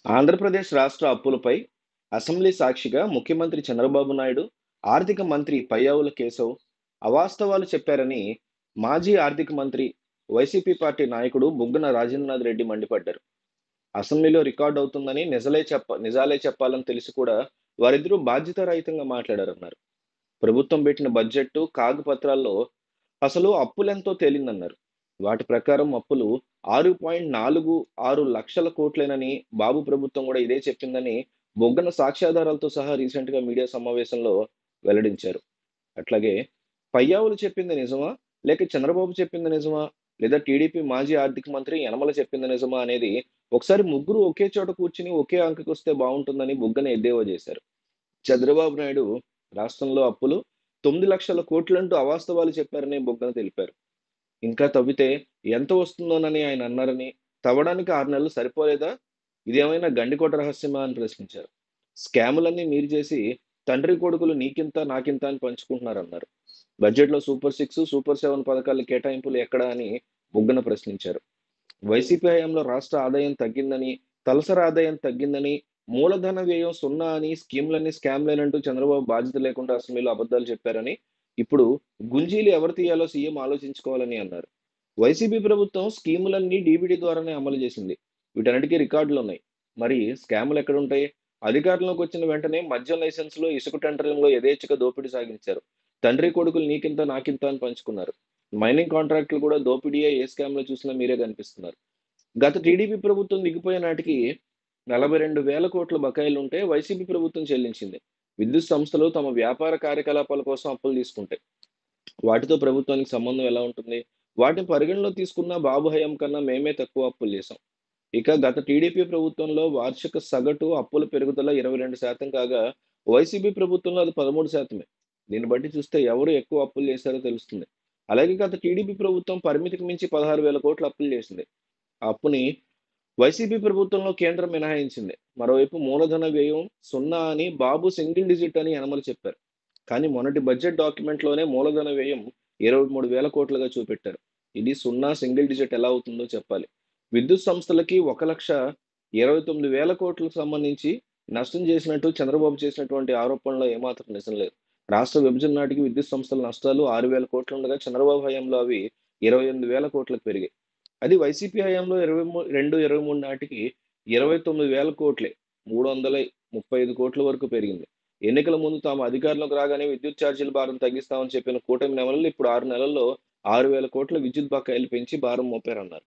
ఆంధ్రప్రదేశ్ రాష్ట్ర అప్పులపై అసెంబ్లీ సాక్షిగా ముఖ్యమంత్రి చంద్రబాబు నాయుడు, ఆర్థిక మంత్రి పయ్యావుల కేశవ్ అవాస్తవాలు చెప్పారని మాజీ ఆర్థిక మంత్రి, వైసీపీ పార్టీ నాయకుడు బుగ్గన రాజేంద్రనాథ్ రెడ్డి మండిపడ్డారు. అసెంబ్లీలో రికార్డ్ అవుతుందని నిజాలే చెప్పాలని తెలిసి కూడా వారిద్దరూ బాధ్యతారహితంగా మాట్లాడారన్నారు. ప్రభుత్వం పెట్టిన బడ్జెట్టు, కాగు పత్రాల్లో అసలు అప్పులెంతో తేలిందన్నారు. వాటి ప్రకారం అప్పులు 6.46 లక్షల కోట్లేనని, బాబు ప్రభుత్వం కూడా ఇదే చెప్పిందని బొగ్గన సాక్ష్యాధారాలతో సహా రీసెంట్‌గా మీడియా సమావేశంలో వెల్లడించారు. అట్లాగే పయ్యావులు చెప్పింది నిజమా? లేక చంద్రబాబు చెప్పింది నిజమా? లేదా టీడీపీ మాజీ ఆర్థిక మంత్రి యనమల చెప్పింది నిజమా అనేది ఒకసారి ముగ్గురు ఒకే చోట కూర్చొని ఒకే అంకెకొస్తే బావుంటుందని బుగ్గన ఎద్దేవా చేశారు. చంద్రబాబు నాయుడు రాష్ట్రంలో అప్పులు 9,00,000 కోట్లంటూ అవాస్తవాలు చెప్పారని బుగ్గన తెలిపారు. ఇంకా తవ్వితే ఎంత వస్తుందోనని ఆయన అన్నారని, తవ్వడానికి 6 నెలలు సరిపోలేదా? ఇదేమైనా గండికోట రహస్యమా అని ప్రశ్నించారు. స్కాములన్నీ మీరు చేసి తండ్రి కొడుకులు నీకింత, నాకింత అని పంచుకుంటున్నారన్నారు. బడ్జెట్‌లో సూపర్ 6, సూపర్ 7 పథకాల కేటాయింపులు ఎక్కడా అని బుగ్గన ప్రశ్నించారు. వైసీపీ హయాంలో రాష్ట్ర ఆదాయం తగ్గిందని, తలసరి ఆదాయం తగ్గిందని, మూలధన వ్యయం సున్నా అని, స్కీమ్‌లన్నీ స్కామ్‌లేనంటూ చంద్రబాబు బాధ్యత లేకుండా అసెంబ్లీలో అబద్ధాలు చెప్పారని, ఇప్పుడు గుంజీలు ఎవరు తీయాలో సీఎం ఆలోచించుకోవాలని అన్నారు. వైసీపీ ప్రభుత్వం స్కీములన్నీ డీబీటీ ద్వారానే అమలు చేసింది. వీటన్నిటికీ రికార్డులున్నాయి. మరి స్కాములు ఎక్కడుంటాయి? అధికారంలోకి వచ్చిన వెంటనే మద్యం లైసెన్స్‌లో, ఇసుక టెండరింగ్‌లో యథేచ్ఛగా దోపిడీ సాగించారు. తండ్రి కొడుకులు నీకింత, నాకింత అని పంచుకున్నారు. మైనింగ్ కాంట్రాక్టులు కూడా దోపిడీయే ఏ స్కామ్‌లో చూసినా మీరే కనిపిస్తున్నారు. గత టీడీపీ ప్రభుత్వం దిగిపోయే నాటికి 42,000 కోట్ల బకాయిలుంటే వైసీపీ ప్రభుత్వం చెల్లించింది. విద్యుత్ సంస్థలు తమ వ్యాపార కార్యకలాపాల కోసం అప్పులు తీసుకుంటాయి. వాటితో ప్రభుత్వానికి సంబంధం ఎలా ఉంటుంది? వాటిని పరిగణలో తీసుకున్న బాబు హయాం కన్నా మేమే తక్కువ అప్పులు చేశాం. ఇక గత టీడీపీ ప్రభుత్వంలో వార్షిక సగటు అప్పుల పెరుగుదల 22% కాగా, వైసీపీ ప్రభుత్వంలో అది 13%. దీన్ని బట్టి చూస్తే ఎవరు ఎక్కువ అప్పులు చేశారో తెలుస్తుంది. అలాగే గత టీడీపీ ప్రభుత్వం పరిమితికి మించి 16,000 కోట్ల అప్పులు చేసింది. ఆ అప్పుని వైసీపీ ప్రభుత్వంలో కేంద్రం మినహాయించింది. మరోవైపు మూలధన వ్యయం సున్నా అని, బాబు సింగిల్ డిజిట్ అని యనమల చెప్పారు. కానీ మొన్నటి బడ్జెట్ డాక్యుమెంట్‌లోనే మూలధన వ్యయం 23,000 కోట్లుగా చూపెట్టారు. ఇది సున్నా, సింగిల్ డిజిట్ ఎలా అవుతుందో చెప్పాలి. విద్యుత్ సంస్థలకి 1,29,000 కోట్లకు సంబంధించి నష్టం చేసినట్టు చంద్రబాబు చేసినటువంటి ఆరోపణలో ఏమాత్రం నిజం లేదు. రాష్ట్ర విభజన నాటికి విద్యుత్ సంస్థల నష్టాలు 6,000 కోట్లుండగా చంద్రబాబు హయాంలో అవి 28,000 కోట్లకు పెరిగాయి. అది వైసీపీ హయాంలో 23 నాటికి 29,000 కోట్లే. 335 కోట్ల వరకు పెరిగింది. ఎన్నికల ముందు తాము అధికారంలోకి రాగానే విద్యుత్ ఛార్జీల భారం తగ్గిస్తామని చెప్పిన కూటమి నెలలు ఇప్పుడు 6 నెలల్లో 6,000 కోట్ల విద్యుత్ బకాయిలు పెంచి భారం మోపారన్నారు.